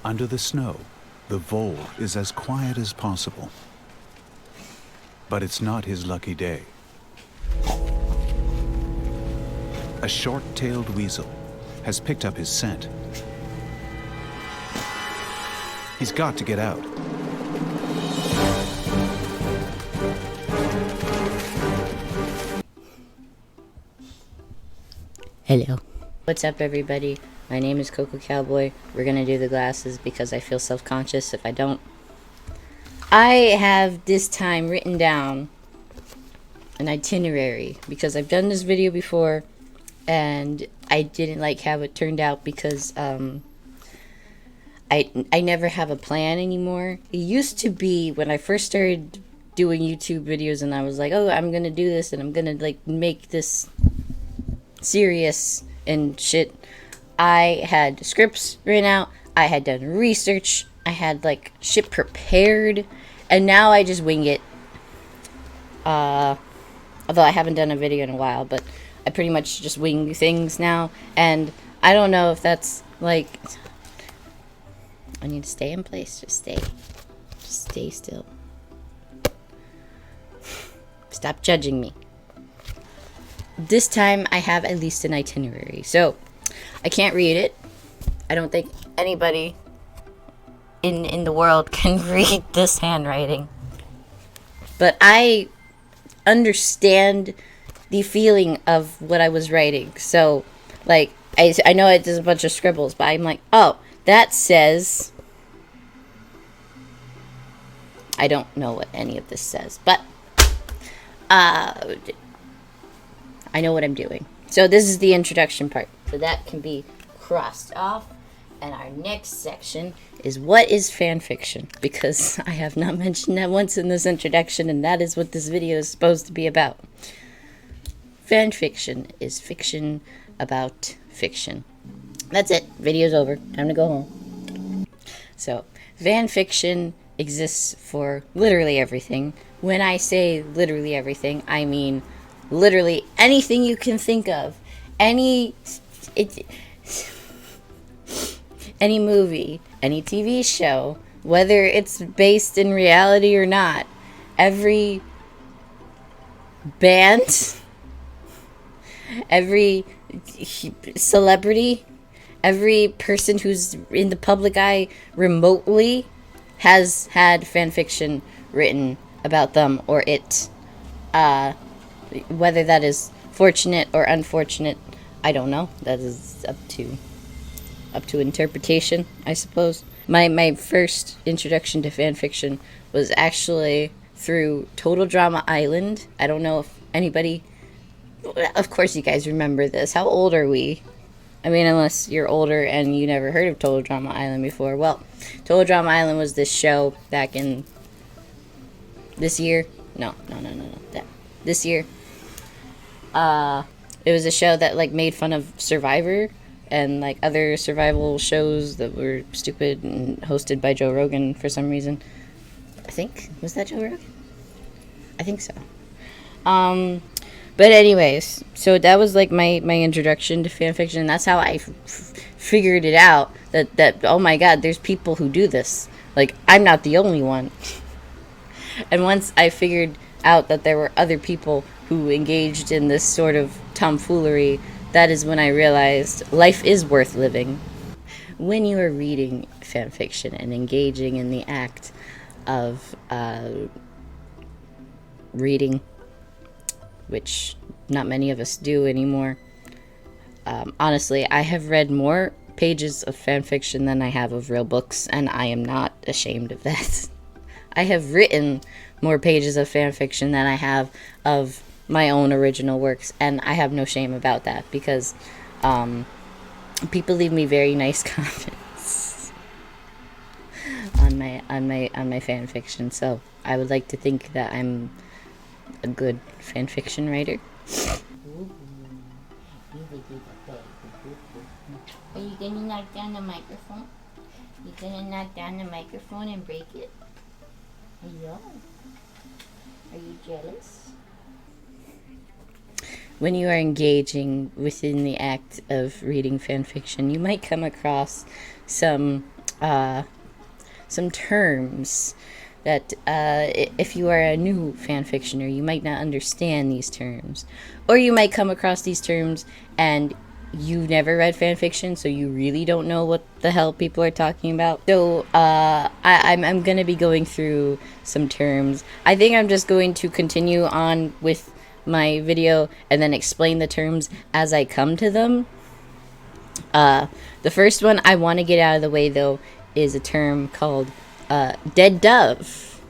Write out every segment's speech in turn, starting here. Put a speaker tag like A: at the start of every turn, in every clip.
A: Under the snow, the vole is as quiet as possible. But it's not his lucky day. A short-tailed weasel has picked up his scent. He's got to get out.
B: Hello. What's up, everybody? My name is Coco Cowboy. We're gonna do the glasses because I feel self-conscious if I don't. I have this time written down an itinerary because I've done this video before and I didn't like how it turned out because I never have a plan anymore. It used to be when I first started doing YouTube videos and I was like, oh, I'm gonna do this and I'm gonna like make this serious and shit. I had scripts written out, I had done research, I had like shit prepared, and now I just wing it. Although I haven't done a video in a while, but I pretty much just wing things now, and I don't know if that's like, I need to stay in place. Just stay still. Stop judging me. This time I have at least an itinerary, so I can't read it. I don't think anybody in the world can read this handwriting, but I understand the feeling of what I was writing. So like I know it does a bunch of scribbles, but I'm like, oh, that says, I don't know what any of this says, but I know what I'm doing. So this is the introduction part. So that can be crossed off. And our next section is what is fan fiction? Because I have not mentioned that once in this introduction, and that is what this video is supposed to be about. Fan fiction is fiction about fiction. That's it. Video's over. Time to go home. So, fan fiction exists for literally everything. When I say literally everything, I mean literally anything you can think of. Any movie, any TV show, whether it's based in reality or not. Every band, every celebrity, every person who's in the public eye remotely has had fan fiction written about them or it. Whether that is fortunate or unfortunate, I don't know. That is up to interpretation, I suppose. My first introduction to fan fiction was actually through Total Drama Island. I don't know if anybody, of course you guys remember this. How old are we? I mean, unless you're older and you never heard of Total Drama Island before. Well, Total Drama Island was this show back in this year. No. This year. It was a show that like made fun of Survivor and like other survival shows that were stupid and hosted by Joe Rogan for some reason. I think, was that Joe Rogan? I think so. But anyways, so that was like my introduction to fan fiction, and that's how I figured it out that oh my god, there's people who do this. Like, I'm not the only one. And once I figured out that there were other people who engaged in this sort of tomfoolery, that is when I realized life is worth living. When you are reading fan fiction and engaging in the act of reading, which not many of us do anymore, honestly, I have read more pages of fan fiction than I have of real books, and I am not ashamed of that. I have written more pages of fan fiction than I have of my own original works, and I have no shame about that because people leave me very nice comments on my fan fiction. So I would like to think that I'm a good fan fiction writer. Are you gonna knock down the microphone? You gonna knock down the microphone and break it? Hello? Are you jealous? When you are engaging within the act of reading fan fiction, you might come across some some terms that if you are a new fanfictioner, you might not understand these terms. Or you might come across these terms and you never read fanfiction, so you really don't know what the hell people are talking about. So I'm going to be going through some terms. I think I'm just going to continue on with my video and then explain the terms as I come to them. The first one I want to get out of the way, though, is a term called dead dove.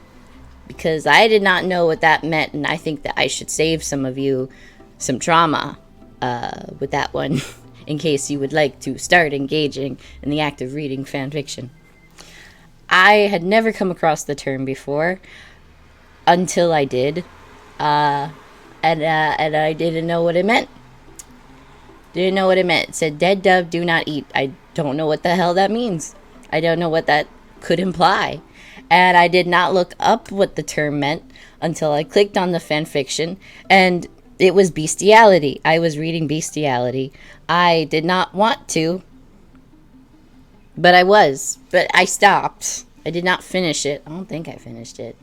B: Because I did not know what that meant, and I think that I should save some of you some trauma with that one in case you would like to start engaging in the act of reading fan fiction. I had never come across the term before until I did, and I didn't know what it meant. Didn't know what it meant. It said, dead dove, do not eat. I don't know what the hell that means. I don't know what that could imply. And I did not look up what the term meant until I clicked on the fanfiction, and it was bestiality. I was reading bestiality. I did not want to, but I was. But I stopped. I did not finish it. I don't think I finished it.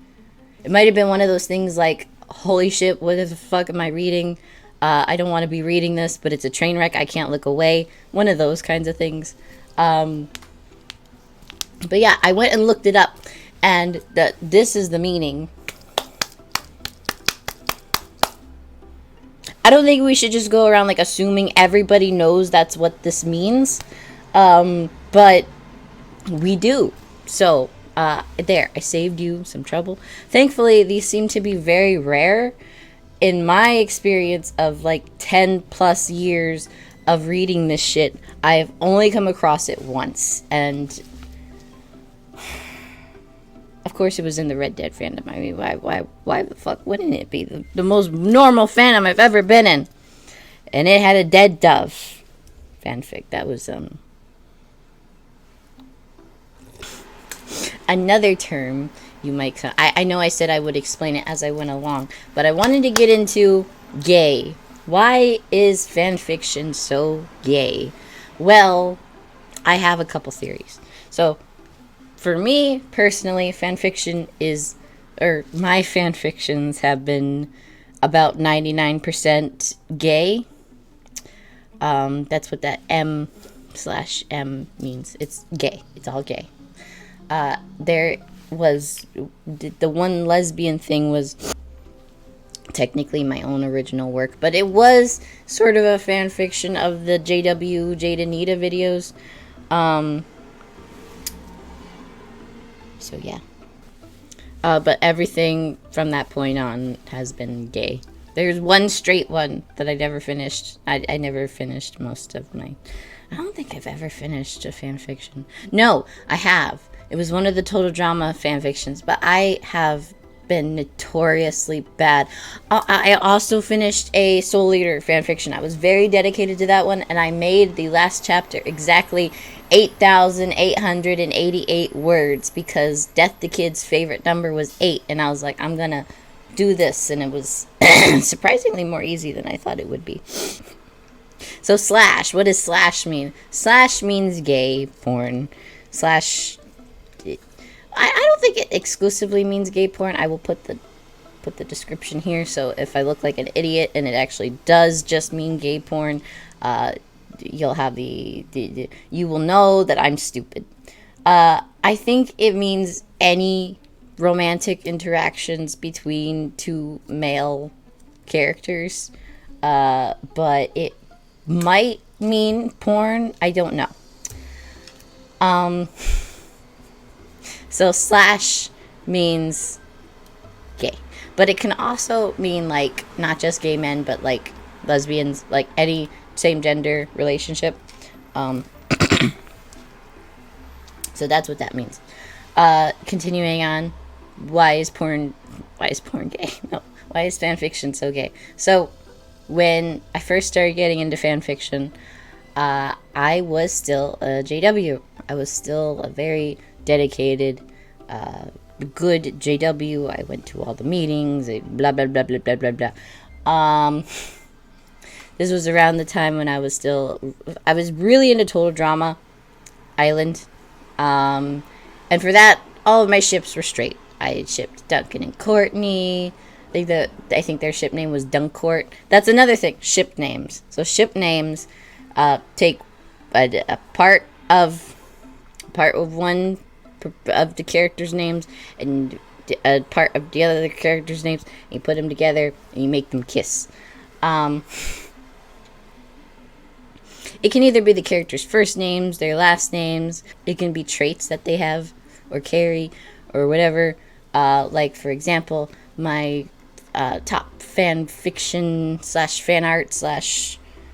B: It might have been one of those things like, holy shit, what the fuck am I reading? I don't want to be reading this, but it's a train wreck. I can't look away. One of those kinds of things. But yeah, I went and looked it up, and this is the meaning. I don't think we should just go around like assuming everybody knows that's what this means, but we do. So there, I saved you some trouble. Thankfully, these seem to be very rare. In my experience of like 10 plus years of reading this shit, I've only come across it once, and of course it was in the Red Dead fandom. I mean, why the fuck wouldn't it be the most normal fandom I've ever been in? And it had a dead dove fanfic. That was another term you might. I know I said I would explain it as I went along, but I wanted to get into gay. Why is fanfiction so gay? Well, I have a couple theories. So, for me personally, fanfiction is, or my fanfictions have been about 99% gay. That's what that M/M means. It's gay. It's all gay. There was the one lesbian thing was technically my own original work, but it was sort of a fan fiction of the JW Jada Nita videos. So yeah. But everything from that point on has been gay. There's one straight one that I never finished. I never finished most of my. I don't think I've ever finished a fan fiction. No, I have. It was one of the Total Drama fan fictions, but I have been notoriously bad. I also finished a Soul Eater fan fiction. I was very dedicated to that one, and I made the last chapter exactly 8,888 words because Death the Kid's favorite number was 8, and I was like, I'm gonna do this, and it was surprisingly more easy than I thought it would be. So slash, what does slash mean? Slash means gay porn. Slash, I don't think it exclusively means gay porn. I will put the description here, so if I look like an idiot and it actually does just mean gay porn, you'll have you will know that I'm stupid. I think it means any romantic interactions between two male characters, but it might mean porn. I don't know. So slash means gay, but it can also mean like not just gay men, but like lesbians, like any same gender relationship. So that's what that means. Continuing on, why is porn gay? No, why is fan fiction so gay? So when I first started getting into fan fiction, I was still a JW. I was still a very dedicated, good JW. I went to all the meetings, blah, blah, blah, blah, blah, blah, blah. This was around the time when I was really into Total Drama Island. And for that, all of my ships were straight. I shipped Duncan and Courtney. I think their ship name was Duncourt. That's another thing. Ship names. So ship names take a part of one of the characters' names and a part of the other characters' names. And you put them together and you make them kiss. It can either be the character's first names, their last names. It can be traits that they have or carry or whatever. Like, for example, my top fan fiction / fan art /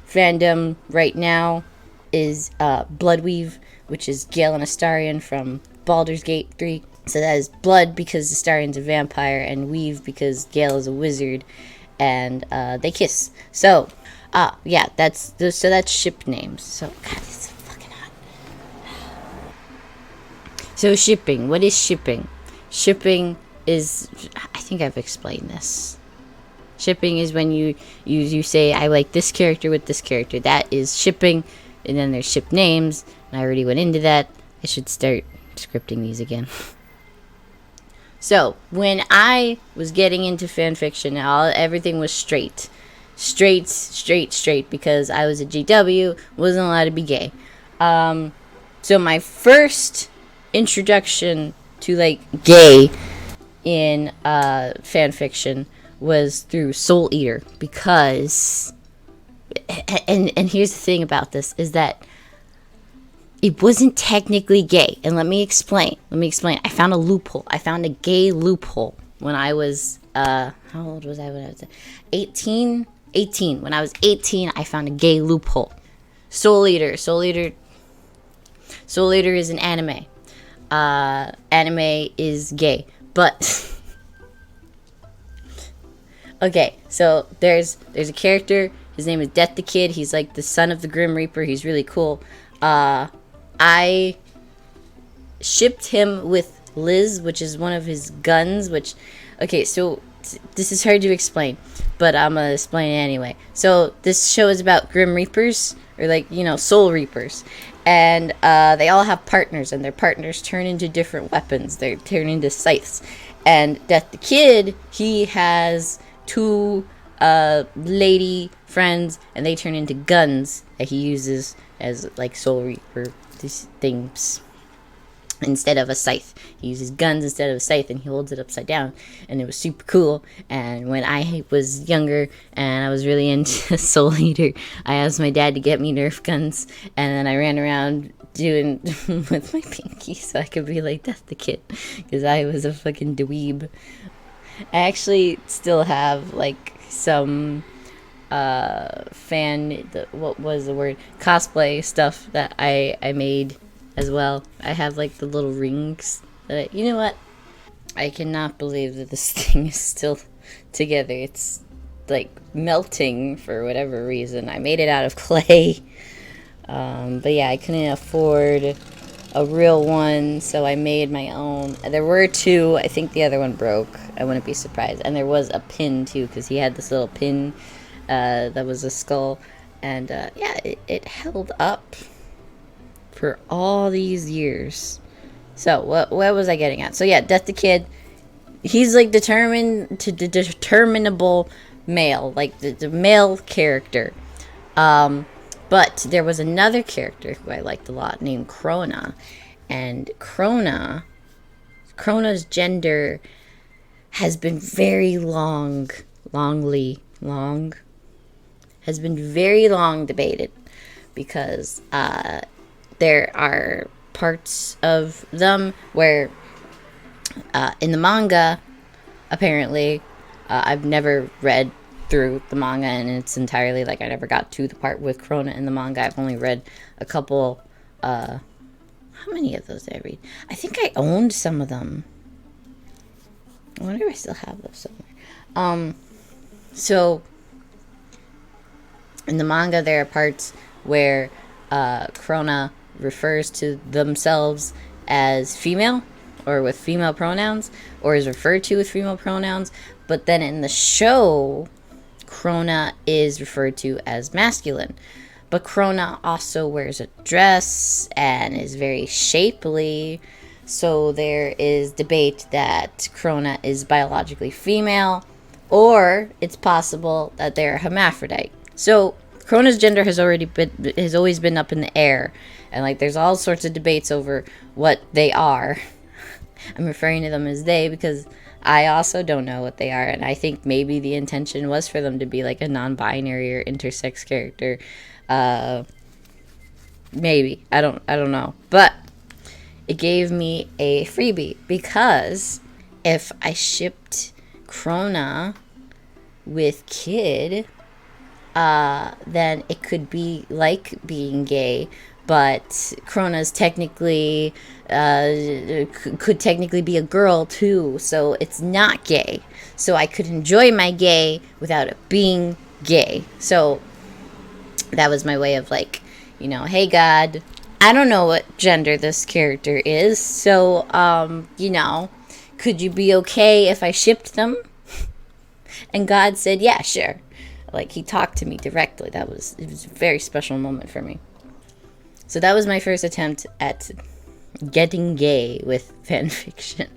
B: fandom right now is Bloodweave, which is Gale and Astarion from Baldur's Gate 3. So that is Blood because Astarion's a vampire, and Weave because Gale is a wizard, and they kiss. So, yeah, that's ship names. So, God, this is fucking hot. So shipping. What is shipping? Shipping is, I think I've explained this. Shipping is when you say, I like this character with this character. That is shipping. And then there's ship names. And I already went into that. I should start scripting these again. So, when I was getting into fanfiction, everything was straight. Straight, because I was a GW, wasn't allowed to be gay. So my first introduction to, like, gay in fanfiction was through Soul Eater, because, and here's the thing about this, is that it wasn't technically gay. And let me explain. I found a loophole. I found a gay loophole when I was, how old was I when I was 18? 18. When I was 18, I found a gay loophole. Soul Eater is an anime. Anime is gay. But, okay, so there's a character. His name is Death the Kid. He's like the son of the Grim Reaper. He's really cool. I shipped him with Liz, which is one of his guns, which, okay, so this is hard to explain, but I'm gonna explain it anyway. So this show is about Grim Reapers, or, like, Soul Reapers, and they all have partners, and their partners turn into different weapons. They turn into scythes, and Death the Kid, he has two lady friends, and they turn into guns that he uses as, like, Soul Reaper things instead of a scythe. He uses guns instead of a scythe, and he holds it upside down, and it was super cool. And when I was younger and I was really into Soul Eater, I asked my dad to get me Nerf guns, and then I ran around doing with my pinky so I could be like Death the Kid, because I was a fucking dweeb. I actually still have, like, some cosplay stuff that I made as well. I have, like, the little rings that you know what? I cannot believe that this thing is still together. It's, like, melting for whatever reason. I made it out of clay. But yeah, I couldn't afford a real one, so I made my own. There were two. I think the other one broke. I wouldn't be surprised. And there was a pin too, because he had this little pin that was a skull. And yeah, it held up for all these years. So what was I getting at? So yeah, Death the Kid, he's like determinable male, like the male character. But there was another character who I liked a lot named Krona, and Krona's gender has been very long debated, because there are parts of them where in the manga, apparently, I've never read through the manga and it's entirely, like, I never got to the part with Krona in the manga. I've only read a couple. How many of those did I read? I think I owned some of them. I wonder if I still have those somewhere. So in the manga, there are parts where Krona refers to themselves as female, or with female pronouns, or is referred to with female pronouns. But then in the show, Krona is referred to as masculine. But Krona also wears a dress and is very shapely. So there is debate that Krona is biologically female, or it's possible that they're hermaphrodite. So Krona's gender has always been up in the air, and like there's all sorts of debates over what they are. I'm referring to them as they because I also don't know what they are, and I think maybe the intention was for them to be like a non-binary or intersex character. Maybe I don't know, but it gave me a freebie because if I shipped Krona with Kid, then it could be like being gay, but Krona's technically could technically be a girl too, so it's not gay. So I could enjoy my gay without it being gay. So that was my way of like, hey God, I don't know what gender this character is, so could you be okay if I shipped them? And God said, yeah, sure. Like, he talked to me directly. It was a very special moment for me. So that was my first attempt at getting gay with fanfiction.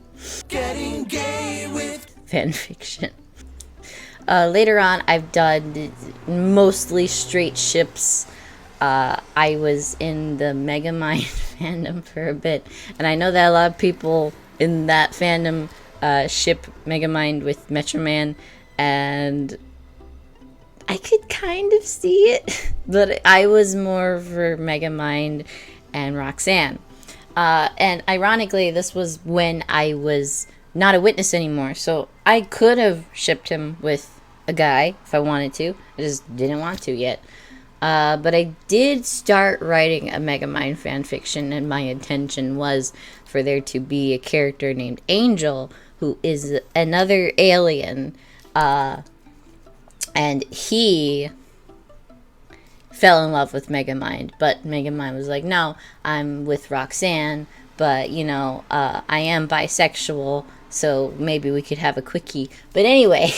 B: Getting gay with fanfiction. Later on, I've done mostly straight ships. I was in the Megamind fandom for a bit, and I know that a lot of people in that fandom ship Megamind with Metro Man, and I could kind of see it, but I was more for Megamind and Roxanne. And ironically, this was when I was not a witness anymore, so I could have shipped him with a guy if I wanted to. I just didn't want to yet. But I did start writing a Megamind fanfiction, and my intention was for there to be a character named Angel, who is another alien, and he fell in love with Megamind, but Megamind was like, no, I'm with Roxanne, but, I am bisexual, so maybe we could have a quickie. But anyway,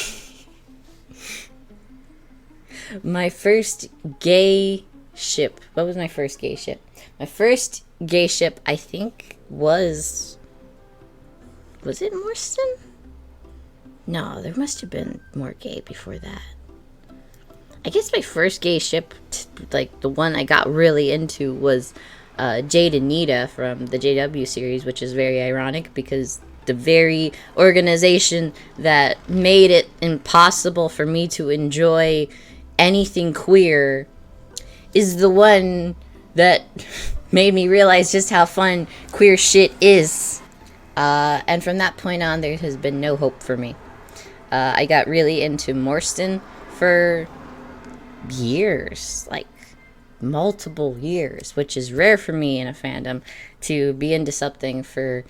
B: my first gay ship, what was my first gay ship? My first gay ship, I think, was it Morstan? No, there must have been more gay before that. I guess my first gay ship, like the one I got really into, was Jade and Nita from the JW series, which is very ironic because the very organization that made it impossible for me to enjoy anything queer is the one that made me realize just how fun queer shit is. And from that point on, there has been no hope for me. I got really into Morstan for years, like multiple years, which is rare for me in a fandom to be into something for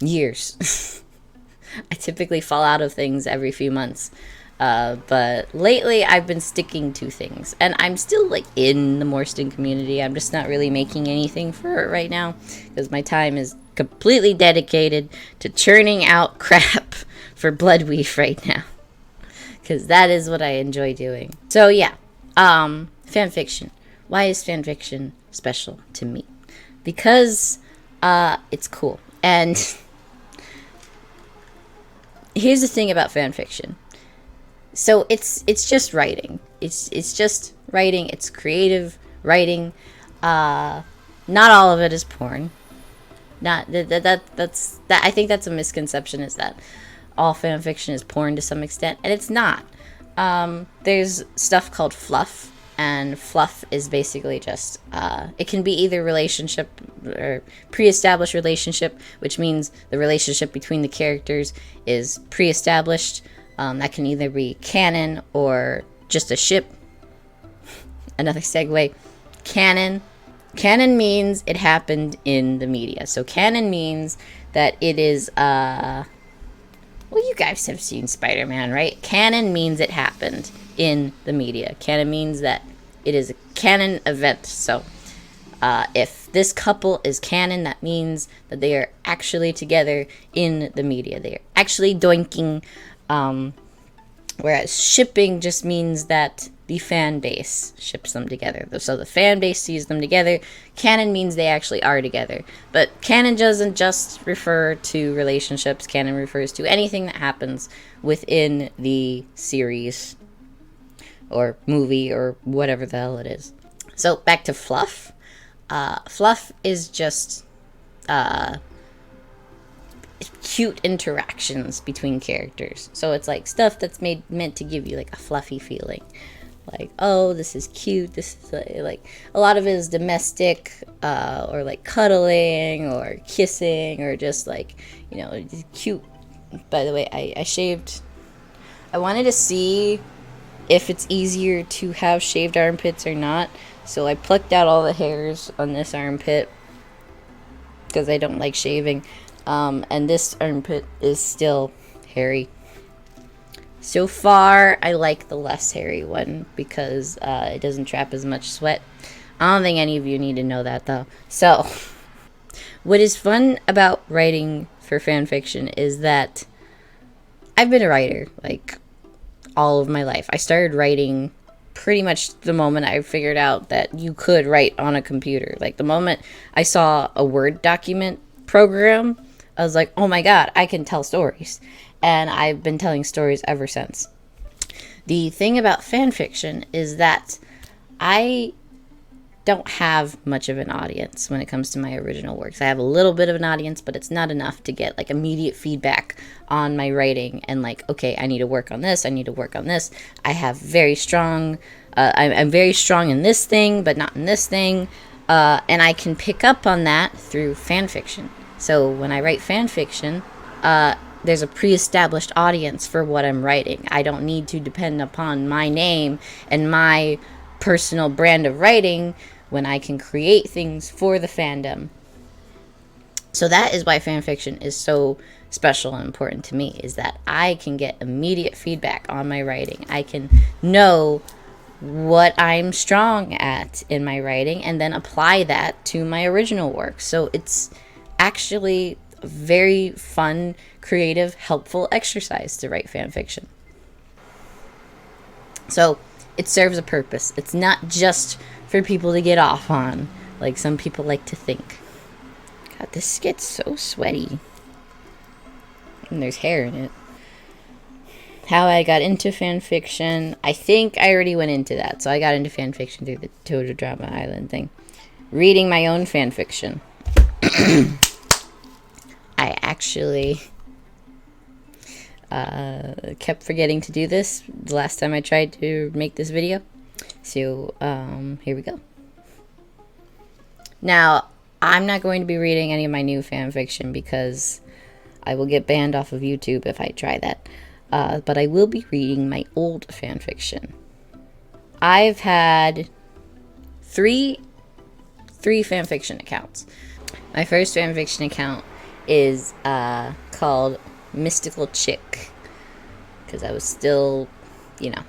B: years. I typically fall out of things every few months. But lately I've been sticking to things, and I'm still like in the Morstan community. I'm just not really making anything for it right now because my time is completely dedicated to churning out crap for Bloodweave right now, because that is what I enjoy doing. So yeah, fanfiction. Why is fanfiction special to me? Because it's cool. And here's the thing about fanfiction. So it's just writing. It's just writing. It's creative writing. Not all of it is porn. Not that's I think that's a misconception, is that all fan fiction is porn to some extent, and it's not. There's stuff called fluff, and fluff is basically just it can be either relationship or pre-established relationship, which means the relationship between the characters is pre-established. That can either be canon or just a ship. Another segue. Canon. Canon means it happened in the media. So canon means that it is, well, you guys have seen Spider-Man, right? Canon means it happened in the media. Canon means that it is a canon event. So if this couple is canon, that means that they are actually together in the media. They are actually doinking Whereas shipping just means that the fan base ships them together. So the fan base sees them together. Canon means they actually are together. But canon doesn't just refer to relationships. Canon refers to anything that happens within the series or movie or whatever the hell it is. So back to fluff. Fluff is just cute interactions between characters. So it's like stuff that's meant to give you like a fluffy feeling. Like, oh, this is cute. This is like a lot of it is domestic, or like cuddling or kissing or just like, you know, cute. By the way, I shaved. I wanted to see if it's easier to have shaved armpits or not. So I plucked out all the hairs on this armpit because I don't like shaving. And this armpit is still hairy. So far, I like the less hairy one because it doesn't trap as much sweat. I don't think any of you need to know that, though. So, what is fun about writing for fanfiction is that I've been a writer, like, all of my life. I started writing pretty much the moment I figured out that you could write on a computer. Like, the moment I saw a Word document program, I was like, oh my god, I can tell stories. And I've been telling stories ever since. The thing about fanfiction is that I don't have much of an audience when it comes to my original works. I have a little bit of an audience, but it's not enough to get like immediate feedback on my writing and like, okay, I need to work on this, I need to work on this. I have very strong, I'm very strong in this thing, but not in this thing. And I can pick up on that through fanfiction. So when I write fanfiction, there's a pre-established audience for what I'm writing. I don't need to depend upon my name and my personal brand of writing when I can create things for the fandom. So that is why fanfiction is so special and important to me, is that I can get immediate feedback on my writing. I can know what I'm strong at in my writing and then apply that to my original work. So it's actually a very fun, creative, helpful exercise to write fan fiction. So it serves a purpose. It's not just for people to get off on, like some people like to think. God, this gets so sweaty. And there's hair in it. How I got into fan fiction, I think I already went into that. So I got into fan fiction through the Total Drama Island thing. Reading my own fan fiction. I actually kept forgetting to do this the last time I tried to make this video. So, here we go. Now, I'm not going to be reading any of my new fan fiction because I will get banned off of YouTube if I try that. But I will be reading my old fan fiction. I've had three fan fiction accounts. My first fan fiction account is called Mystical Chick, because I was still, you know,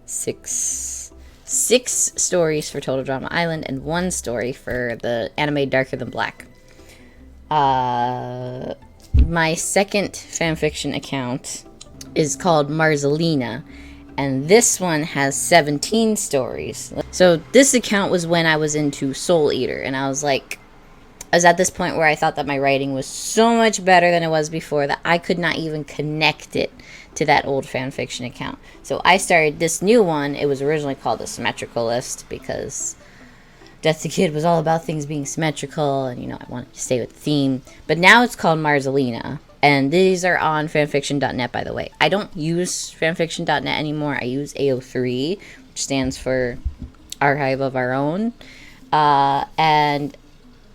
B: six stories for Total Drama Island and 1 story for the anime Darker Than Black. My second fanfiction account is called Marzelina, and this one has 17 stories. So this account was when I was into Soul Eater, and I was at this point where I thought that my writing was so much better than it was before that I could not even connect it to that old fanfiction account. So I started this new one. It was originally called the Symmetrical List because Death to Kid was all about things being symmetrical, and, you know, I wanted to stay with the theme. But now it's called Marzelina, and these are on fanfiction.net, by the way. I don't use fanfiction.net anymore. I use AO3, which stands for Archive of Our Own, and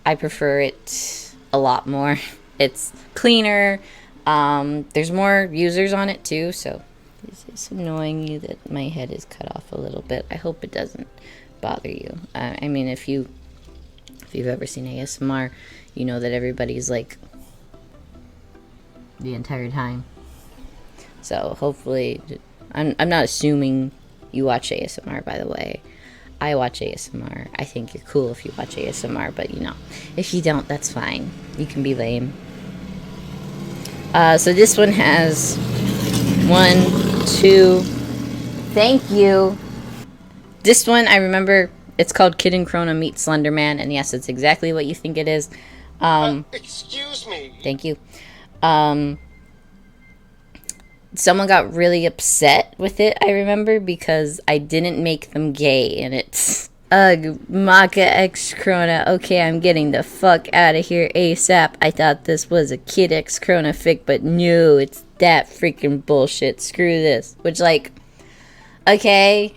B: I prefer it a lot more. It's cleaner. There's more users on it too, so it's annoying you that my head is cut off a little bit. I hope it doesn't bother you. I mean, if you've ever seen ASMR, you know that everybody's like the entire time. So hopefully, I'm not assuming you watch ASMR, by the way. I watch ASMR. I think you're cool if you watch ASMR, but, you know, if you don't, that's fine. You can be lame. So this one has 1, 2. Thank you. This one, I remember, it's called Kid and Krona Meet Slender Man, and yes, it's exactly what you think it is.
C: Excuse me.
B: Thank you. Someone got really upset with it, I remember, because I didn't make them gay in it. Ugh, Maka X Krona. Okay, I'm getting the fuck out of here ASAP. I thought this was a Kid X Krona fic, but no, it's that freaking bullshit. Screw this. Which, like, okay,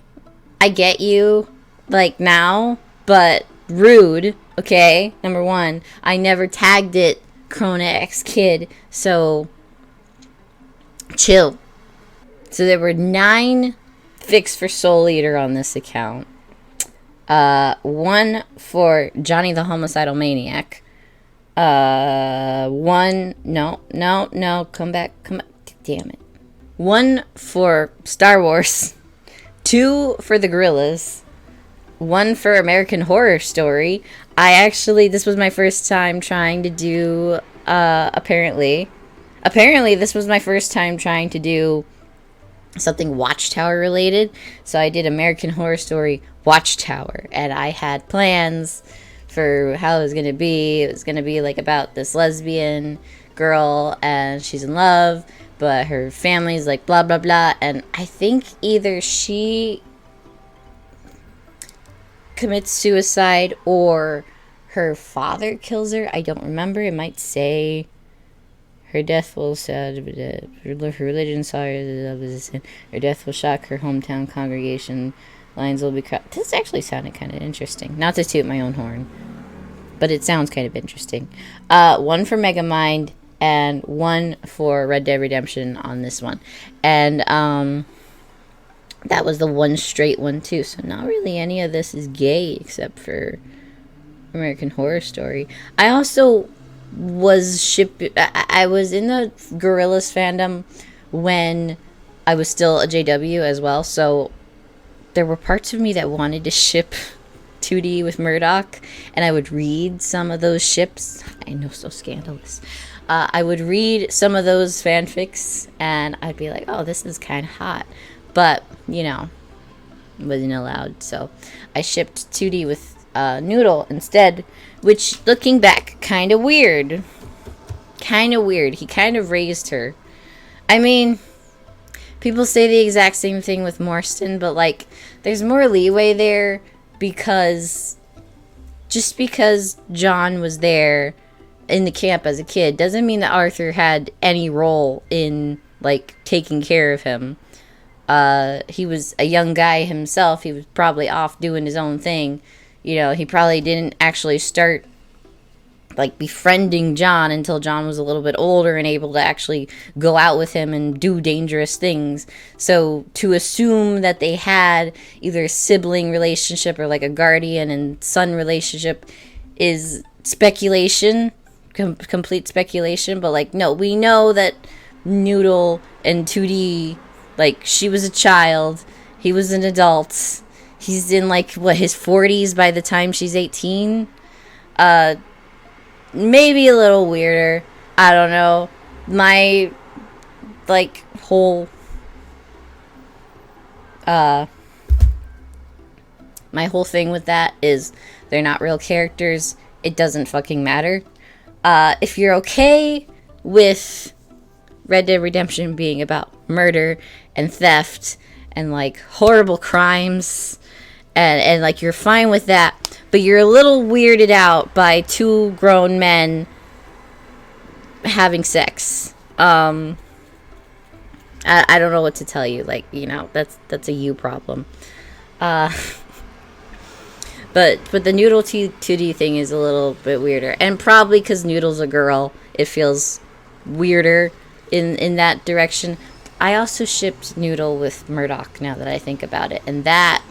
B: I get you, like, now, but rude, okay? Number one, I never tagged it Krona X Kid, so chill. So there were 9 fics for Soul Eater on this account. 1 for Johnny the Homicidal Maniac. 1, no, come back, damn it. 1 for Star Wars. 2 for the Gorillas. 1 for American Horror Story. This was my first time trying to do, apparently this was my first time trying to do something Watchtower related. So I did American Horror Story Watchtower, and I had plans for how it was going to be. It was going to be like about this lesbian girl, and she's in love, but her family's like blah blah blah, and I think either she commits suicide or her father kills her. I don't remember. It might say her death will her religion her death will shock her hometown congregation. Lions will be cut. This actually sounded kind of interesting. Not to toot my own horn, but it sounds kind of interesting. 1 for Megamind and 1 for Red Dead Redemption on this one, and that was the one straight one too. So not really any of this is gay except for American Horror Story. I also was I was in the Gorillas fandom when I was still a JW as well, so there were parts of me that wanted to ship 2D with Murdoch, and I would read some of those ships. I know, so scandalous. I would read some of those fanfics, and I'd be like, oh, this is kind of hot. But, you know, wasn't allowed, so I shipped 2D with Noodle instead, which, looking back, kind of weird. He kind of raised her. I mean, people say the exact same thing with Morstan, but, like, there's more leeway there because just because John was there in the camp as a kid doesn't mean that Arthur had any role in, like, taking care of him. He was a young guy himself. He was probably off doing his own thing. You know, he probably didn't actually start, like, befriending John until John was a little bit older and able to actually go out with him and do dangerous things. So to assume that they had either a sibling relationship or, like, a guardian and son relationship is speculation, complete speculation. But, like, no, we know that Noodle and 2D, like, she was a child, he was an adult. He's in, like, what, his 40s by the time she's 18? Maybe a little weirder. I don't know. My, like, whole... my whole thing with that is they're not real characters. It doesn't fucking matter. If you're okay with Red Dead Redemption being about murder and theft and, like, horrible crimes... And like, you're fine with that, but you're a little weirded out by 2 grown men having sex. I don't know what to tell you. Like, you know, that's a you problem. But the Noodle 2D thing is a little bit weirder, and probably because Noodle's a girl, it feels weirder in that direction. I also shipped Noodle with Murdoch, now that I think about it, and that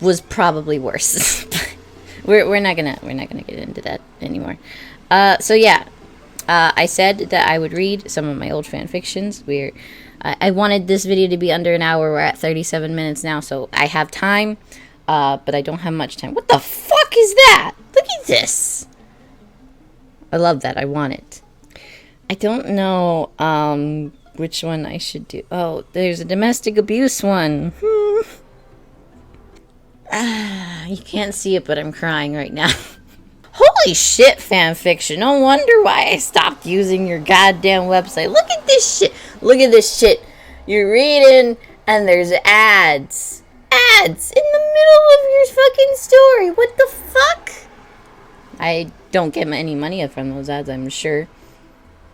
B: was probably worse. we're not gonna get into that anymore. So yeah, I said that I would read some of my old fan fictions. I wanted this video to be under an hour. We're at 37 minutes now, so I have time, but I don't have much time. What the fuck is that? Look at this. I love that. I want it. I don't know which one I should do. Oh, there's a domestic abuse one. You can't see it, but I'm crying right now. Holy shit, fanfiction. No wonder why I stopped using your goddamn website. Look at this shit. Look at this shit. You're reading, and there's ads. Ads in the middle of your fucking story. What the fuck? I don't get any money from those ads, I'm sure.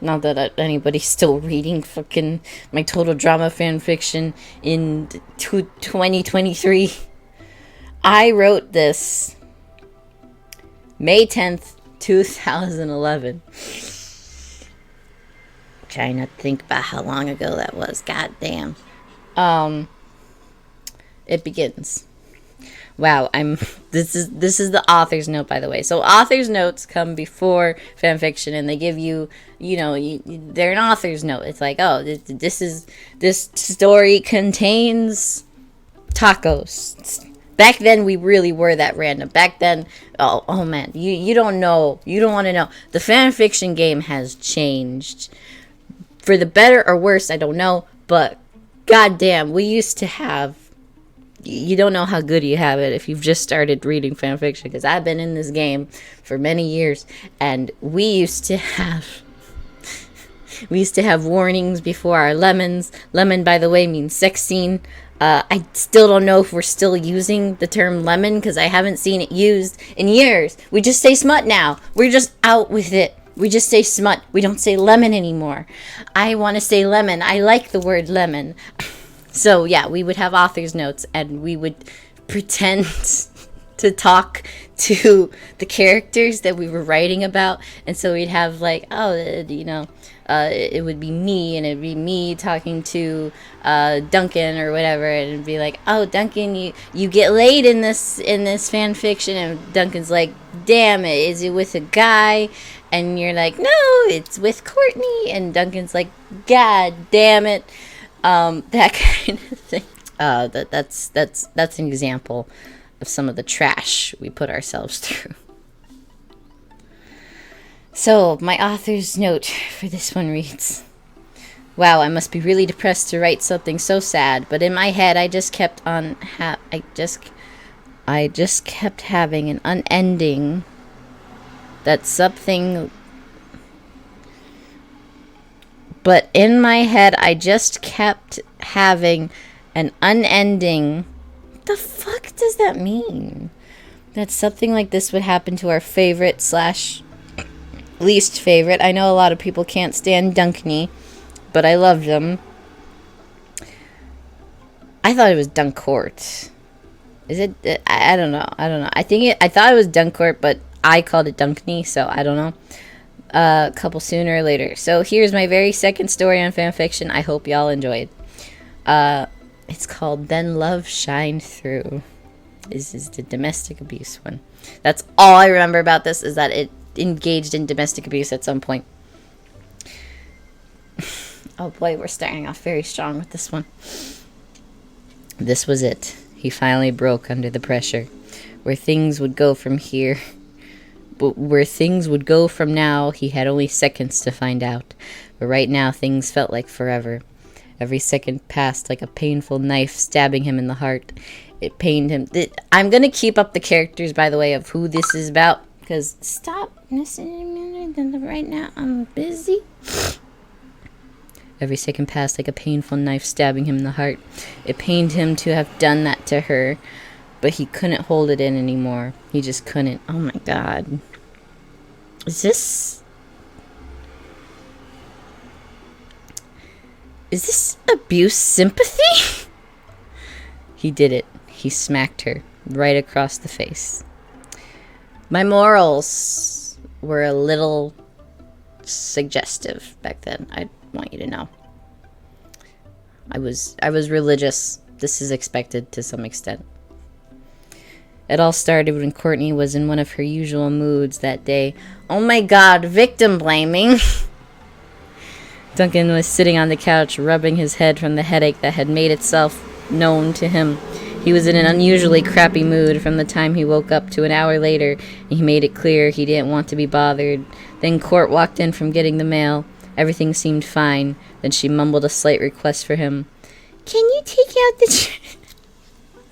B: Not that anybody's still reading fucking my total drama fanfiction in 2023. I wrote this May 10th, 2011. Trying not to think about how long ago that was. God damn. It begins. Wow, this is the author's note, by the way. So author's notes come before fanfiction, and they give you, they're an author's note. It's like, oh, this story contains tacos. Back then, we really were that random. Back then, oh man, you don't know. You don't want to know. The fanfiction game has changed. For the better or worse, I don't know. But, goddamn, we used to have... You don't know how good you have it if you've just started reading fanfiction. Because I've been in this game for many years. And we used to have... We used to have warnings before our lemons. Lemon, by the way, means sex scene. I still don't know if we're still using the term lemon because I haven't seen it used in years. We just say smut now. We're just out with it. We just say smut. We don't say lemon anymore. I want to say lemon. I like the word lemon. So, yeah, we would have author's notes and we would pretend to talk to the characters that we were writing about. And so we'd have like, it would be me, and it'd be me talking to Duncan or whatever, and it'd be like, oh, Duncan, you get laid in this fan fiction, and Duncan's like, damn it, is it with a guy? And you're like, no, it's with Courtney, and Duncan's like, god damn it, that kind of thing. That's an example of some of the trash we put ourselves through. So, my author's note for this one reads, wow, I must be really depressed to write something so sad, but in my head I just kept on I just kept having an unending that something but in my head I just kept having an unending. What the fuck does that mean? That something like this would happen to our favorite / least favorite. I know a lot of people can't stand Dunkney, but I love them. I thought it was Duncourt. Is it? I don't know. I thought it was Duncourt, but I called it Dunkney, so I don't know. A couple sooner or later. So here's my very second story on fanfiction. I hope y'all enjoyed. It's called Then Love Shine Through. This is the domestic abuse one. That's all I remember about this, is that it engaged in domestic abuse at some point. Oh boy, we're starting off very strong with this one. This was it. He finally broke under the pressure. Where things would go from here, but where things would go from now, he had only seconds to find out. But right now, things felt like forever. Every second passed like a painful knife stabbing him in the heart. It pained him. I'm gonna keep up the characters, by the way, of who this is about. Because, stop listening to me right now. I'm busy. Every second passed like a painful knife stabbing him in the heart. It pained him to have done that to her. But he couldn't hold it in anymore. He just couldn't. Oh my god. Is this abuse sympathy? He did it. He smacked her right across the face. My morals were a little suggestive back then. I want you to know. I was religious. This is expected to some extent. It all started when Courtney was in one of her usual moods that day. Oh my god, victim blaming. Duncan was sitting on the couch, rubbing his head from the headache that had made itself known to him. He was in an unusually crappy mood from the time he woke up to an hour later, and he made it clear he didn't want to be bothered. Then Court walked in from getting the mail. Everything seemed fine. Then she mumbled a slight request for him. Can you take out the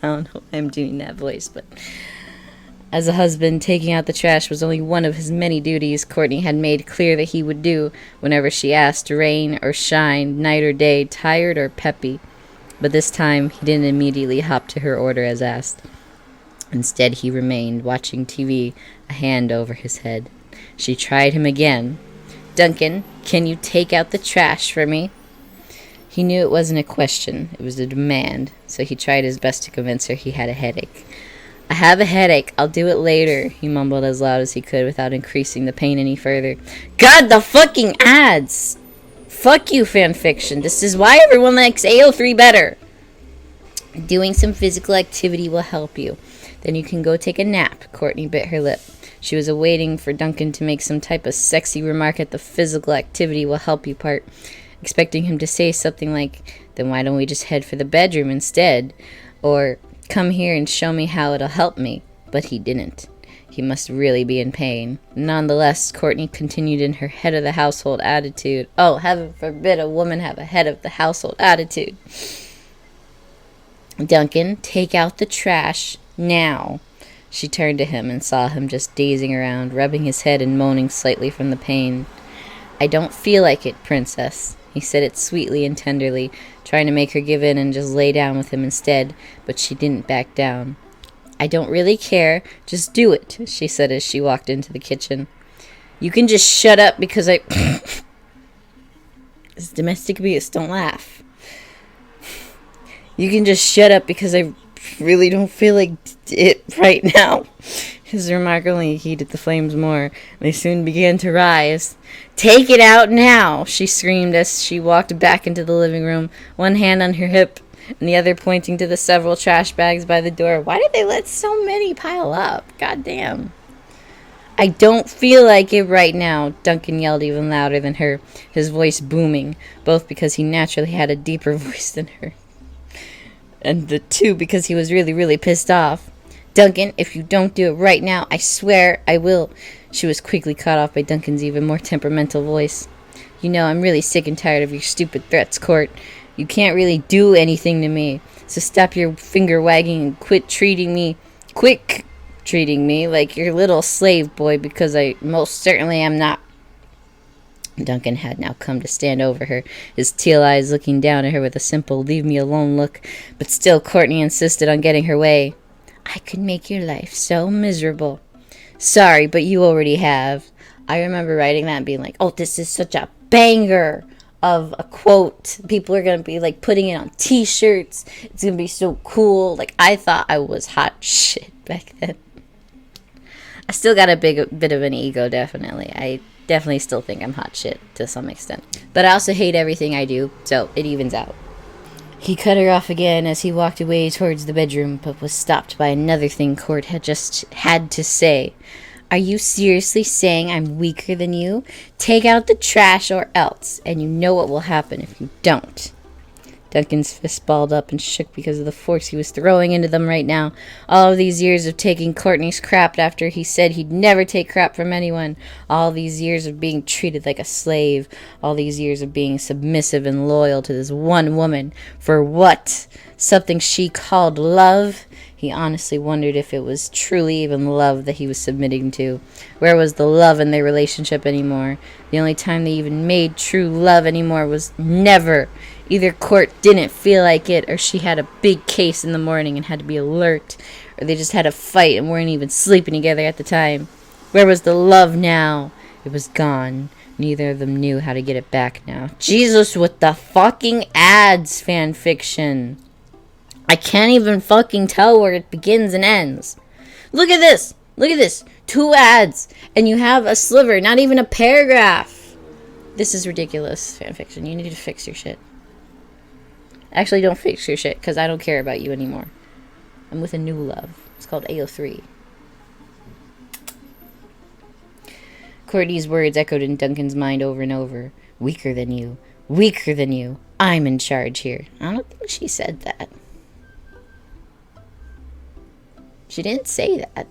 B: I don't know why I'm doing that voice, but... As a husband, taking out the trash was only one of his many duties Courtney had made clear that he would do whenever she asked, rain or shine, night or day, tired or peppy. But this time, he didn't immediately hop to her order as asked. Instead, he remained, watching TV, a hand over his head. She tried him again. Duncan, can you take out the trash for me? He knew it wasn't a question, it was a demand, so he tried his best to convince her he had a headache. I have a headache. I'll do it later, he mumbled as loud as he could without increasing the pain any further. God, the fucking ads! Fuck you, fanfiction. This is why everyone likes AO3 better. Doing some physical activity will help you. Then you can go take a nap. Courtney bit her lip. She was awaiting for Duncan to make some type of sexy remark at the physical activity will help you part, expecting him to say something like, then why don't we just head for the bedroom instead? Or... come here and show me how it'll help me. But he didn't. He must really be in pain. Nonetheless, Courtney continued in her head of the household attitude. Oh, heaven forbid a woman have a head of the household attitude. Duncan, take out the trash now. She turned to him and saw him just dazing around, rubbing his head and moaning slightly from the pain. I don't feel like it, princess. He said it sweetly and tenderly, trying to make her give in and just lay down with him instead, but she didn't back down. I don't really care. Just do it, she said as she walked into the kitchen. You can just shut up because I... It's domestic abuse. Don't laugh. You can just shut up because I really don't feel like it right now. His remark only heated the flames more. They soon began to rise. Take it out now, she screamed as she walked back into the living room, one hand on her hip and the other pointing to the several trash bags by the door. Why did they let so many pile up? God damn. I don't feel like it right now, Duncan yelled even louder than her, his voice booming, both because he naturally had a deeper voice than her, and the two because he was really, really pissed off. Duncan, if you don't do it right now, I swear I will. She was quickly cut off by Duncan's even more temperamental voice. You know, I'm really sick and tired of your stupid threats, Court. You can't really do anything to me, so stop your finger wagging and quit treating me like your little slave boy, because I most certainly am not. Duncan had now come to stand over her, his teal eyes looking down at her with a simple leave-me-alone look, but still Courtney insisted on getting her way. I could make your life so miserable. Sorry, but you already have. I remember writing that and being like, oh, this is such a banger of a quote. People are going to be like putting it on t-shirts. It's going to be so cool. Like, I thought I was hot shit back then. I still got a bit of an ego, definitely. I definitely still think I'm hot shit to some extent. But I also hate everything I do, so it evens out. He cut her off again as he walked away towards the bedroom, but was stopped by another thing Court had just had to say. Are you seriously saying I'm weaker than you? Take out the trash or else, and you know what will happen if you don't. Duncan's fist balled up and shook because of the force he was throwing into them right now. All of these years of taking Courtney's crap after he said he'd never take crap from anyone. All these years of being treated like a slave. All these years of being submissive and loyal to this one woman. For what? Something she called love? He honestly wondered if it was truly even love that he was submitting to. Where was the love in their relationship anymore? The only time they even made true love anymore was never. Either Court didn't feel like it, or she had a big case in the morning and had to be alert, or they just had a fight and weren't even sleeping together at the time. Where was the love now? It was gone. Neither of them knew how to get it back now. Jesus, with the fucking ads, fanfiction. I can't even fucking tell where it begins and ends. Look at this. Look at this. 2 ads, and you have a sliver, not even a paragraph. This is ridiculous, fanfiction. You need to fix your shit. Actually, don't fix your shit, because I don't care about you anymore. I'm with a new love. It's called AO3. Courtney's words echoed in Duncan's mind over and over. Weaker than you. Weaker than you. I'm in charge here. I don't think she said that. She didn't say that.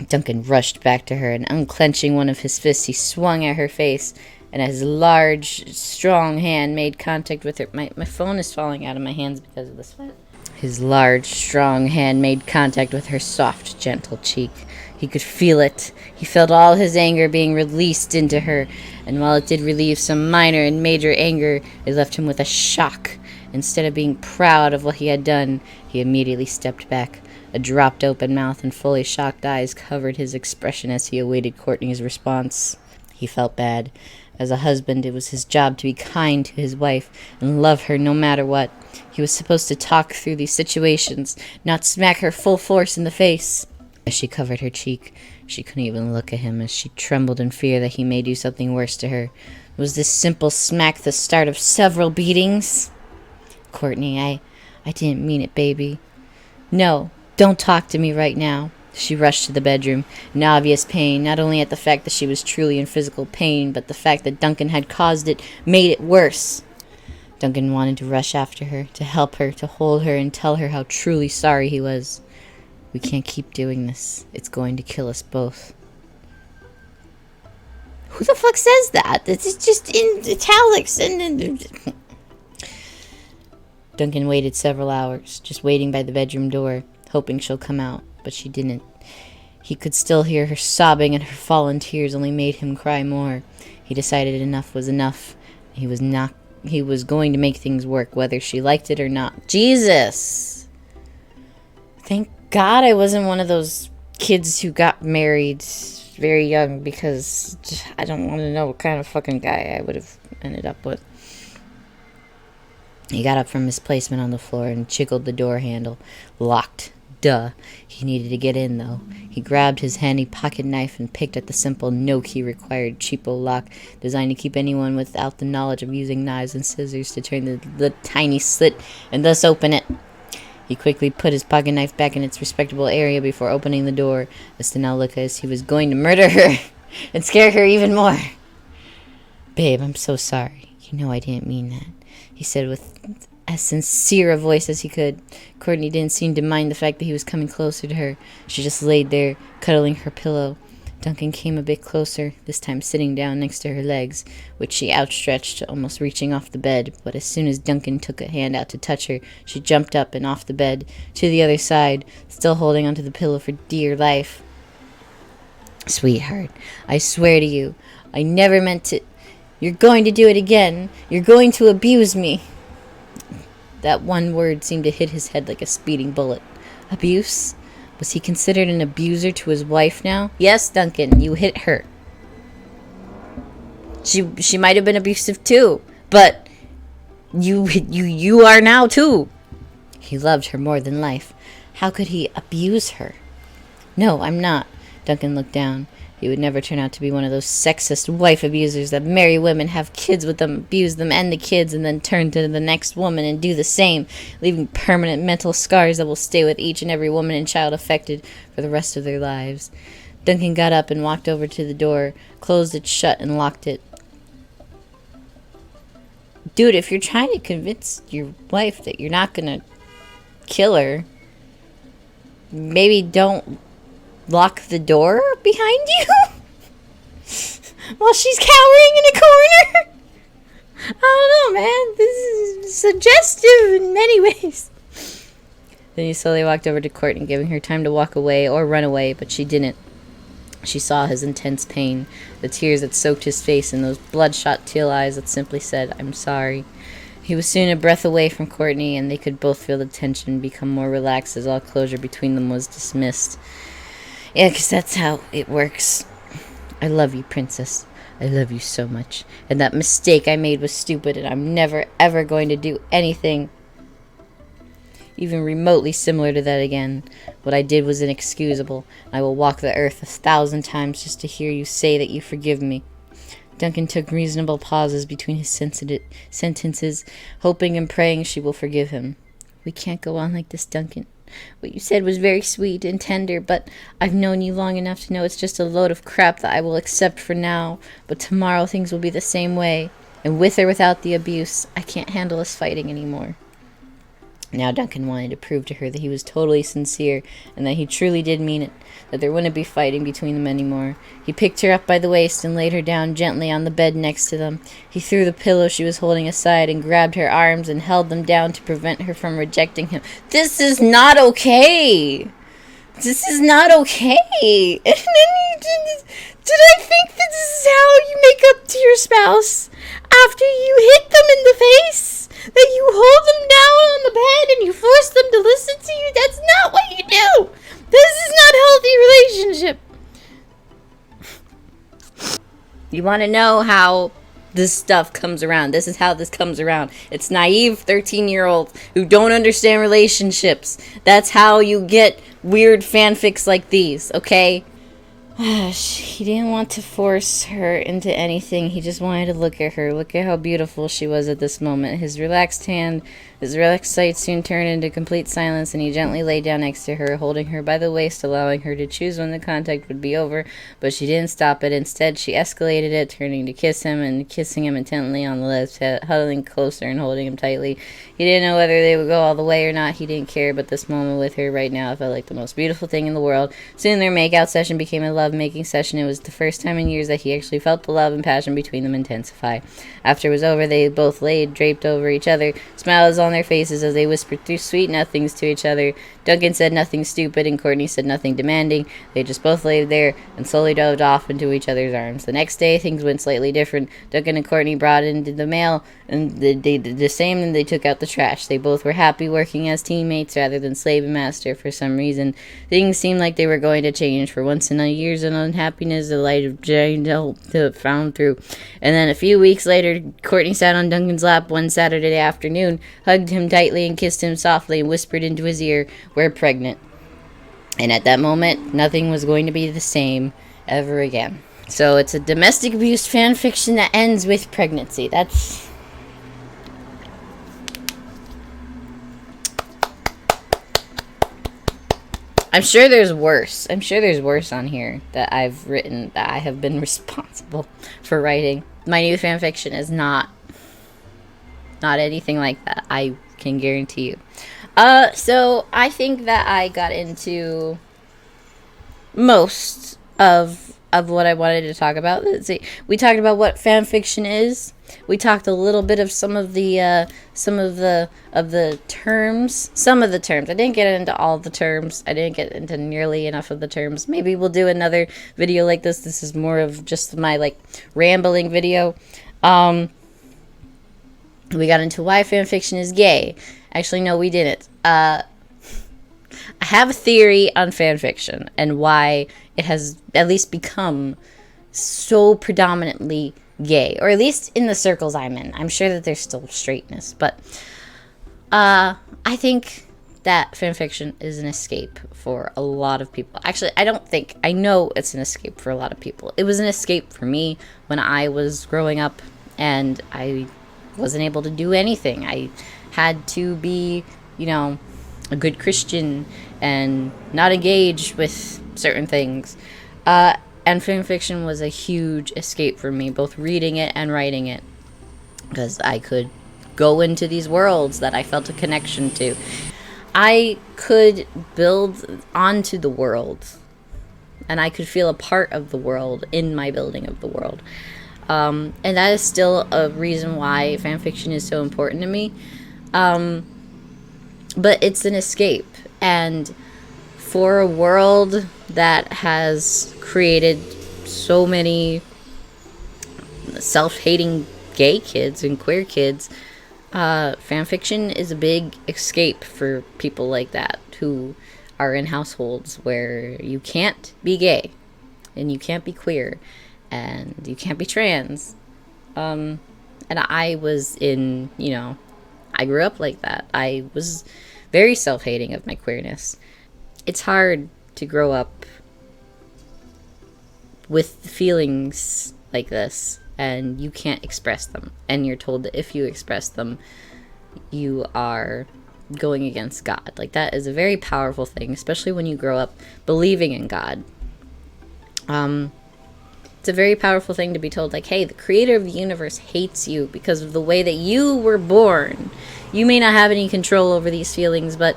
B: Duncan rushed back to her, and unclenching one of his fists, he swung at her face, and his large, strong hand made contact with her. My phone is falling out of my hands because of the sweat. His large, strong hand made contact with her soft, gentle cheek. He could feel it. He felt all his anger being released into her, and while it did relieve some minor and major anger, it left him with a shock. Instead of being proud of what he had done, he immediately stepped back. A dropped-open mouth and fully shocked eyes covered his expression as he awaited Courtney's response. He felt bad. As a husband, it was his job to be kind to his wife and love her no matter what. He was supposed to talk through these situations, not smack her full force in the face. As she covered her cheek, she couldn't even look at him as she trembled in fear that he may do something worse to her. Was this simple smack the start of several beatings? Courtney, I didn't mean it, baby. No, don't talk to me right now. She rushed to the bedroom, in obvious pain, not only at the fact that she was truly in physical pain, but the fact that Duncan had caused it made it worse. Duncan wanted to rush after her, to help her, to hold her, and tell her how truly sorry he was. We can't keep doing this. It's going to kill us both. Who the fuck says that? It's just in italics. Duncan waited several hours, just waiting by the bedroom door, hoping she'll come out, but she didn't. He could still hear her sobbing, and her fallen tears only made him cry more. He decided enough was enough. He was going to make things work, whether she liked it or not. Jesus! Thank God I wasn't one of those kids who got married very young, because I don't want to know what kind of fucking guy I would have ended up with. He got up from his placement on the floor and jiggled the door handle. Locked. Duh. He needed to get in, though. He grabbed his handy pocket knife and picked at the simple no-key-required cheapo lock designed to keep anyone without the knowledge of using knives and scissors to turn the tiny slit and thus open it. He quickly put his pocket knife back in its respectable area before opening the door, as to now look as he was going to murder her and scare her even more. Babe, I'm so sorry. You know I didn't mean that, he said with as sincere a voice as he could. Courtney didn't seem to mind the fact that he was coming closer to her. She just laid there, cuddling her pillow. Duncan came a bit closer, this time sitting down next to her legs, which she outstretched, almost reaching off the bed. But as soon as Duncan took a hand out to touch her, she jumped up and off the bed, to the other side, still holding onto the pillow for dear life. Sweetheart, I swear to you, I never meant to... You're going to do it again. You're going to abuse me. That one word seemed to hit his head like a speeding bullet. Abuse? Was he considered an abuser to his wife now? Yes, Duncan, you hit her. She might have been abusive too, but you are now too. He loved her more than life. How could he abuse her? No, I'm not. Duncan looked down. He would never turn out to be one of those sexist wife abusers that marry women, have kids with them, abuse them and the kids, and then turn to the next woman and do the same, leaving permanent mental scars that will stay with each and every woman and child affected for the rest of their lives. Duncan got up and walked over to the door, closed it shut, and locked it. Dude, if you're trying to convince your wife that you're not gonna kill her, maybe don't lock the door behind you while she's cowering in a corner. I don't know, man. This is suggestive in many ways. Then he slowly walked over to Courtney, giving her time to walk away or run away, but she didn't. She saw his intense pain, the tears that soaked his face, and those bloodshot teal eyes that simply said, I'm sorry. He was soon a breath away from Courtney, and they could both feel the tension become more relaxed as all closure between them was dismissed. Yeah, 'cause that's how it works. I love you, princess. I love you so much. And that mistake I made was stupid, and I'm never, ever going to do anything even remotely similar to that again. What I did was inexcusable. I will walk the earth 1,000 times just to hear you say that you forgive me. Duncan took reasonable pauses between his sentences, hoping and praying she will forgive him. We can't go on like this, Duncan. What you said was very sweet and tender, but I've known you long enough to know it's just a load of crap that I will accept for now. But tomorrow things will be the same way. And with or without the abuse, I can't handle us fighting anymore. Now Duncan wanted to prove to her that he was totally sincere and that he truly did mean it, that there wouldn't be fighting between them anymore. He picked her up by the waist and laid her down gently on the bed next to them. He threw the pillow she was holding aside and grabbed her arms and held them down to prevent her from rejecting him. This is not okay! This is not okay! And then you did this. Did I think that this is how you make up to your spouse? After you hit them in the face? That you hold them down on the bed and you force them to listen to you? That's not what you do! This is not a healthy relationship! You want to know how this stuff comes around. This is how this comes around. It's naive 13-year-olds who don't understand relationships. That's how you get weird fanfics like these, okay? He didn't want to force her into anything. He just wanted to look at her. Look at how beautiful she was at this moment. His relaxed sight soon turned into complete silence, and he gently lay down next to her, holding her by the waist, allowing her to choose when the contact would be over. But she didn't stop it. Instead, she escalated it, turning to kiss him and kissing him intently on the lips, huddling closer and holding him tightly. He didn't know whether they would go all the way or not. He didn't care, but this moment with her right now felt like the most beautiful thing in the world. Soon their makeout session became a love-making session. It was the first time in years that he actually felt the love and passion between them intensify. After it was over, they both laid draped over each other, smiles on their faces as they whispered through sweet nothings to each other. Duncan said nothing stupid, and Courtney said nothing demanding. They just both laid there and slowly dove off into each other's arms. The next day, things went slightly different. Duncan and Courtney brought in the mail, and they did the same, and they took out the trash. They both were happy working as teammates rather than slave and master. For some reason, things seemed like they were going to change. For once in years of unhappiness, the light of giant hope found through. And then a few weeks later, Courtney sat on Duncan's lap one Saturday afternoon, hugged him tightly and kissed him softly and whispered into his ear, "We're pregnant." And at that moment, nothing was going to be the same ever again. So it's a domestic abuse fan fiction that ends with pregnancy. That's... I'm sure there's worse. I'm sure there's worse on here that I've written, that I have been responsible for writing. My new fan fiction is not anything like that. I can guarantee you. So I think that I got into most of what I wanted to talk about. Let's see. We talked about what fan fiction is. We talked a little bit of some of the terms. Some of the terms. I didn't get into all the terms. I didn't get into nearly enough of the terms. Maybe we'll do another video like this. This is more of just my like rambling video. We got into why fan fiction is gay. Actually, no, we didn't. I have a theory on fan fiction and why it has at least become so predominantly gay, or at least in the circles I'm in. I'm sure that there's still straightness, but I think that fan fiction is an escape for a lot of people. Actually, I know it's an escape for a lot of people. It was an escape for me when I was growing up and I wasn't able to do anything. I had to be, a good Christian and not engage with certain things. And fan fiction was a huge escape for me, both reading it and writing it, because I could go into these worlds that I felt a connection to. I could build onto the world, and I could feel a part of the world in my building of the world. And that is still a reason why fan fiction is so important to me. But it's an escape, and for a world that has created so many self-hating gay kids and queer kids, fan fiction is a big escape for people like that who are in households where you can't be gay and you can't be queer and you can't be trans. And I was in, I grew up like that. I was very self-hating of my queerness. It's hard to grow up with feelings like this and you can't express them. And you're told that if you express them, you are going against God. Like, that is a very powerful thing, especially when you grow up believing in God. It's a very powerful thing to be told, like, hey, the creator of the universe hates you because of the way that you were born. You may not have any control over these feelings, but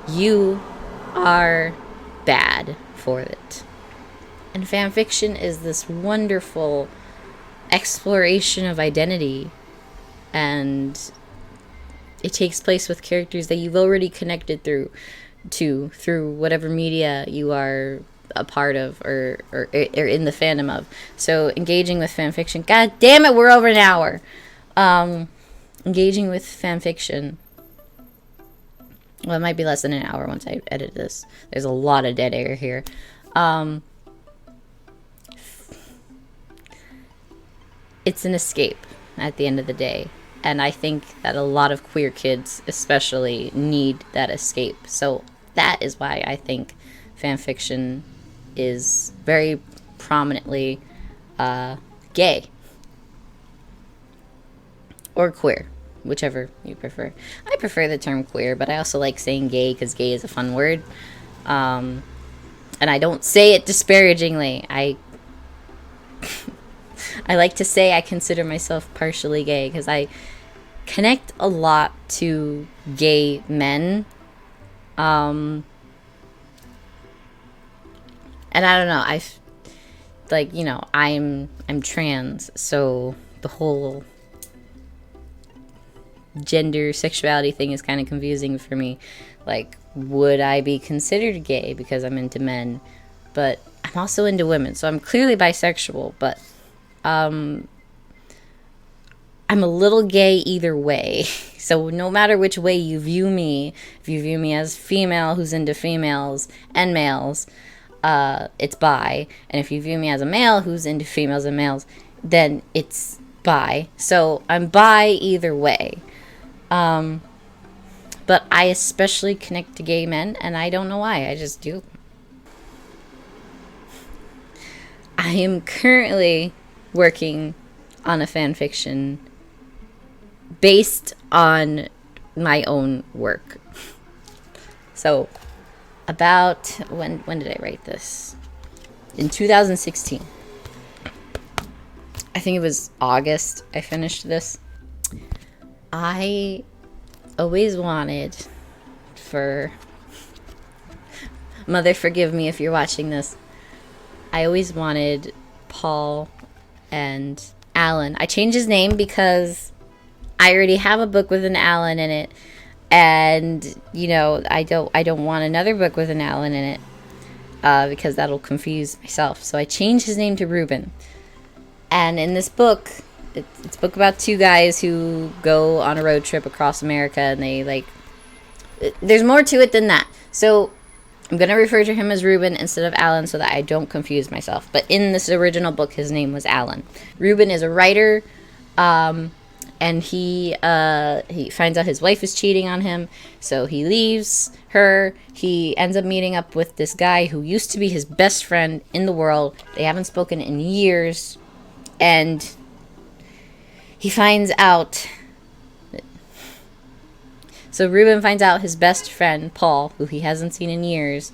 B: you are bad for it. And fanfiction is this wonderful exploration of identity, and it takes place with characters that you've already connected through whatever media you are a part of or in the fandom of. So engaging with fanfiction, god damn it, we're over an hour. Engaging with fanfiction, well, it might be less than an hour once I edit this. There's a lot of dead air here. It's an escape at the end of the day. And I think that a lot of queer kids especially need that escape. So that is why I think fanfiction is very prominently gay. Or queer, whichever you prefer. I prefer the term queer, but I also like saying gay because gay is a fun word. And I don't say it disparagingly. I like to say I consider myself partially gay because I connect a lot to gay men. And I don't know, I'm trans, so the whole gender sexuality thing is kind of confusing for me. Like, would I be considered gay because I'm into men? But I'm also into women, so I'm clearly bisexual, but I'm a little gay either way. So no matter which way you view me, if you view me as female who's into females and males, it's bi. And if you view me as a male who's into females and males, then it's bi. So I'm bi either way. But I especially connect to gay men, and I don't know why. I just do. I am currently working on a fan fiction based on my own work. So about when did I write this? In 2016. I think it was August I finished this. I always wanted for Mother, forgive me if you're watching this. I always wanted Paul and Alan. I changed his name because I already have a book with an Alan in it, and I don't want another book with an Alan in it because that'll confuse myself. So I changed his name to Ruben. And in this book, it's a book about two guys who go on a road trip across America, and they there's more to it than that. So I'm going to refer to him as Ruben instead of Alan so that I don't confuse myself. But in this original book, his name was Alan. Ruben is a writer, and he finds out his wife is cheating on him, so he leaves her. He ends up meeting up with this guy who used to be his best friend in the world. They haven't spoken in years, and he finds out. So Ruben finds out his best friend, Paul, who he hasn't seen in years,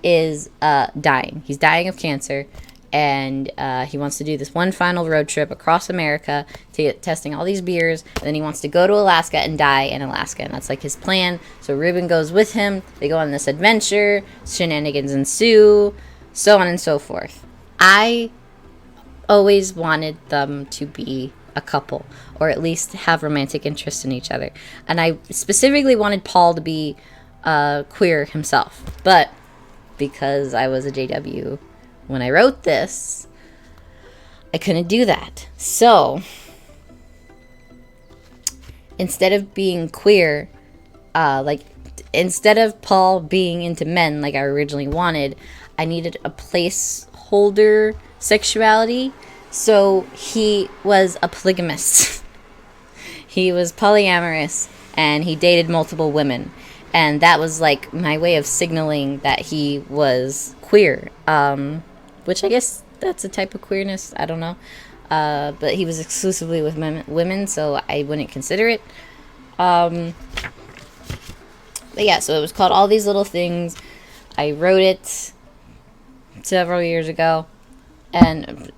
B: is dying. He's dying of cancer, and he wants to do this one final road trip across America to get testing all these beers, and then he wants to go to Alaska and die in Alaska, and that's like his plan. So Ruben goes with him. They go on this adventure. Shenanigans ensue, so on and so forth. I always wanted them to be a couple, or at least have romantic interest in each other. And I specifically wanted Paul to be queer himself. But because I was a JW when I wrote this, I couldn't do that. So instead of being queer, instead of Paul being into men like I originally wanted, I needed a placeholder sexuality. So he was a polygamist. He was polyamorous, and he dated multiple women. And that was like my way of signaling that he was queer. Which I guess that's a type of queerness. I don't know. But he was exclusively with women, so I wouldn't consider it. But yeah, so it was called All These Little Things. I wrote it several years ago. And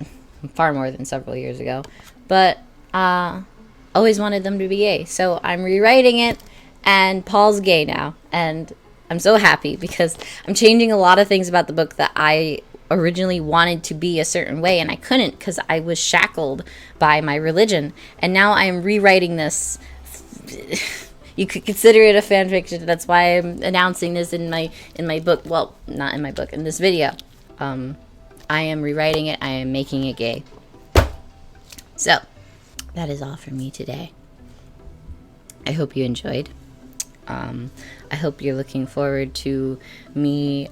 B: far more than several years ago. But always wanted them to be gay. So I'm rewriting it, and Paul's gay now. And I'm so happy because I'm changing a lot of things about the book that I originally wanted to be a certain way, and I couldn't because I was shackled by my religion. And now I am rewriting this. You could consider it a fan fiction. That's why I'm announcing this in my book. Well, not in my book, in this video. I am rewriting it. I am making it gay. So, that is all from me today. I hope you enjoyed. I hope you're looking forward to me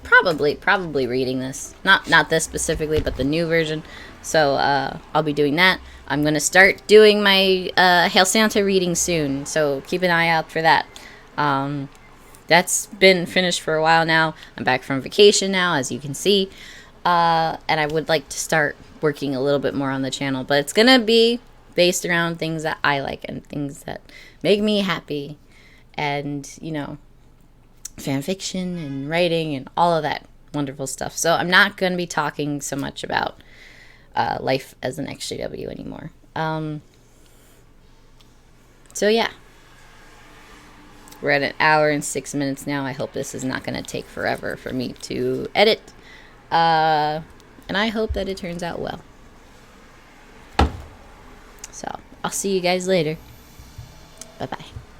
B: probably reading this. Not this specifically, but the new version. So I'll be doing that. I'm going to start doing my Hail Santa reading soon, so keep an eye out for that. That's been finished for a while now. I'm back from vacation now, as you can see. And I would like to start working a little bit more on the channel, but it's going to be based around things that I like and things that make me happy, and, you know, fan fiction and writing and all of that wonderful stuff. So I'm not going to be talking so much about life as an XJW anymore. So yeah, we're at 1 hour and 6 minutes now. I hope this is not going to take forever for me to edit, and I hope that it turns out well. So I'll see you guys later. Bye bye.